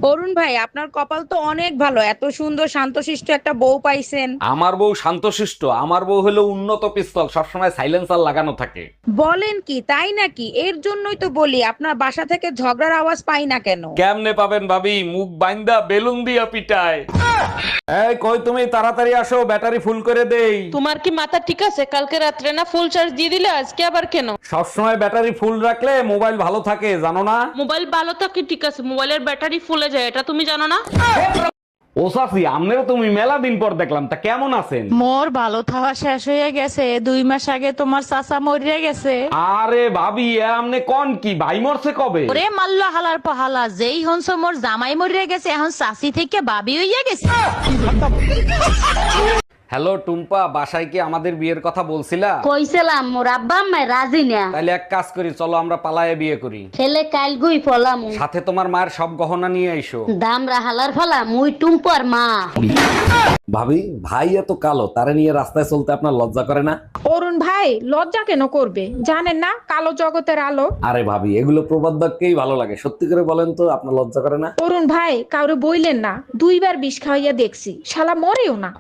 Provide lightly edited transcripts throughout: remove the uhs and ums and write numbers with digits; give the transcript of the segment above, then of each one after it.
অরুণ ভাই, আপনার কপাল তো অনেক ভালো, এত সুন্দর শান্তশিষ্ট একটা বউ পাইছেন। আমার বউ শান্তশিষ্ট? আমার বউ হলো উন্নত পিস্তল, সবসময় সাইলেন্সার লাগানো থাকে। বলেন কি, তাই নাকি? এর জন্যই তো বলি আপনার বাসা থেকে ঝগড়ার আওয়াজ পাই না কেন। কেমনে পাবেন ভাবি, মুখ বাইন্দা বেলুন দিয়া পিটায়। এই কই তুমি, তাড়াতাড়ি আসো, ব্যাটারি ফুল করে দেই। তোমার কি মাথা ঠিক আছে? কালকে রাত্রে না ফুল চার্জ দিয়ে দিলে, আজকে আবার কেন? সবসময় ব্যাটারি ফুল রাখলে মোবাইল ভালো থাকে, জানো না? মোবাইল ভালো থাকে ঠিক আছে, মোবাইলের ব্যাটারি ফুলে যায়, এটা তুমি জানো না? ও সাফি, আমনেরও তুমি মেলা দিন পর দেখলাম, তা কেমন আছেন? মোর ভালো থাওয়া শেষ হয়ে গেছে, 2 মাস আগে তোমার চাচা মরিয়া গেছে। আরে ভাবি, এ আমনে কোন কি, ভাই মরছে কবে? ওরে মাল্ল হালার পহালা, যেই হনস মোর জামাই মরিয়া গেছে, এখন চাচি থেকে বাবি হইয়া গেছে। হ্যালো টুম্পা, বাসায় কি আমাদের বিয়ের কথা বলছিলা? কইছিলাম মোর আব্বা আম্মা রাজি না। তাহলে এক কাজ করি, চলো আমরা পালায়ে বিয়ে করি। ছেলে কাল গুই ফলাম সাথে তোমার মায়ের সব গহনা নিয়ে আইসো। দাম রাহালার ফলা মুই টুম্পর মা। ভাবি, ভাই এত কালো, তারে নিয়ে রাস্তায় চলতে আপনার লজ্জা করে না? অরুণ ভাই, লজ্জা কেন করবে? জানেন না কালো জগতের আলো। আরে ভাবি, এগুলো প্রবাদ বাক্যেই ভালো লাগে, সত্যি করে বলেন তো, আপনার লজ্জা করে না? অরুণ ভাই, কাউরে বইলেন না, 2বার বিষ খাওয়াইয়া দেখছি, শালা মরেও না।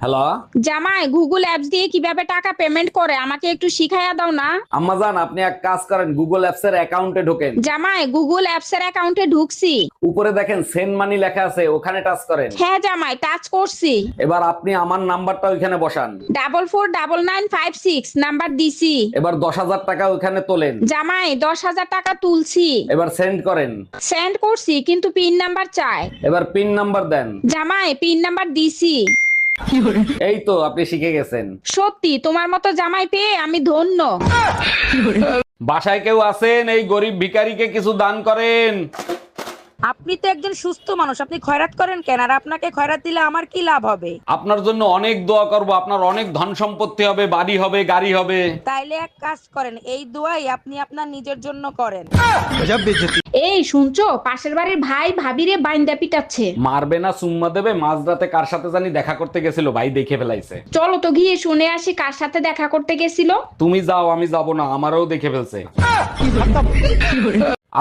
হ্যালো জামাই, গুগল অ্যাপস দিয়ে কিভাবে টাকা পেমেন্ট করে আমাকে একটু শিখাইয়া দাও না। আম্মাজান, আপনি এক কাজ করেন, গুগল অ্যাপস এর অ্যাকাউন্টে ঢোকেন। জামাই, গুগল অ্যাপস এর অ্যাকাউন্টে ঢুকছি। উপরে দেখেন সেন্ড মানি লেখা আছে, ওখানে টাচ করেন। হ্যাঁ জামাই, টাচ করছি। এবার আপনি আমার নাম্বারটা ওইখানে বসান। 449956 নাম্বার দিছি। এবার 10,000 টাকা ওইখানে তোলেন। জামাই, 10,000 টাকা তুলছি। এবার সেন্ড করেন। সেন্ড করছি, কিন্তু পিন নাম্বার চায়। এবার পিন নাম্বার দেন। জামাই, পিন নাম্বার দিছি। এই তো আপনি শিখে গেছেন। সত্যি তোমার মতো জামাই পেয়ে আমি ধন্য। বাসায় কেউ আছেন? এই গরিব ভিখারিকে কিছু দান করেন। আপনি তো একজন সুস্থ মানুষ, আপনি খয়রাত করেন কেন? আর আপনাকে খয়রাত দিলে আমার কি লাভ হবে? আপনার জন্য অনেক দোয়া করব, আপনার অনেক ধন সম্পত্তি হবে, বাড়ি হবে, গাড়ি হবে। তাইলে এক কাজ করেন, এই দোয়াই আপনি আপনার নিজের জন্য করেন। এই শুনছো, পাশের বাড়ির ভাই ভাবিরে বাইন্দা পিটাচ্ছে। মারবে না চুম্মা দেবে? মাঝরাতে কার সাথে জানি দেখা করতে গেছিল, ভাই দেখে ফেলাইছে। চলো তো গিয়ে শুনে আসি কার সাথে দেখা করতে গেছিল। তুমি যাও, আমি যাব না, আমারও দেখে ফেলছে।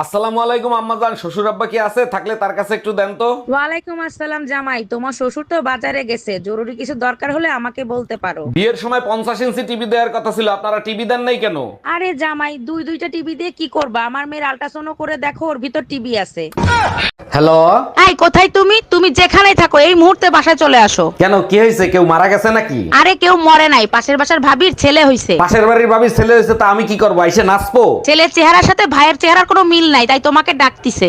আসসালামু আলাইকুম আম্মাজান, শ্বশুর আব্বা কি আছে? থাকলে তার কাছে একটু দেন তো। ওয়ালাইকুম আসসালাম জামাই, তোমার শ্বশুর তো বাজারে গেছে, জরুরি কিছু দরকার হলে আমাকে বলতে পারো। বিয়ের সময় 50 ইঞ্চি টিভি দেওয়ার কথা ছিল, আপনারা টিভি দেন নাই কেন? আরে জামাই, দুইটা টিভি দিয়ে কি করবা? আমার মেয়ের আল্ট্রাসাউন্ড করে দেখো, ওর ভিতর টিভি আছে। হ্যালো, এই কোথায় তুমি? তুমি যেখানেই থাকো এই মুহূর্তে বাসায় চলে আসো। কেন, কি হয়েছে? কেউ মারা গেছে নাকি? আরে কেউ মরে নাই, পাশের বাসার ভাবির ছেলে হইছে। পাশের বাড়ির ভাবির ছেলে হয়েছে, তা আমি কি করবো? এসে নাচবো? ছেলের চেহারার সাথে ভাইয়ের চেহারার কোনো মিল নাই, তাই তোমাকে ডাকতিছে।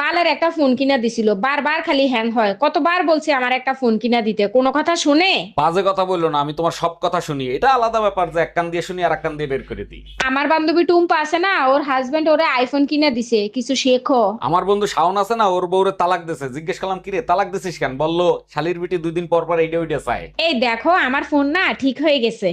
বালের একটা ফোন কিনা দিছিল, বারবার খালি হ্যাং হয়। কতবার বলছি আমার একটা ফোন কিনা দিতে, কোনো কথা শুনে? বাজে কথা বললো না, আমি তোমার সব কথা শুনি। এটা আলাদা ব্যাপার যে এক কান দিয়ে শুনি আর এক কান দিয়ে বের করে দিই। আমার বান্ধবী টুম্পা আছে না, ওর হাজবেন্ড ওরে আইফোন কিনা দিছে, কিছু শেখো। আমার বন্ধু শাওন আছে না, ওর বউরে তালাক দিছে। জিজ্ঞেস করলাম, কিরে তালাক দিছিস কেন? বললো শালির বিটি 2 দিন পর পর এইটা ওইটা চায়। এই দেখো, আমার ফোন না ঠিক হয়ে গেছে।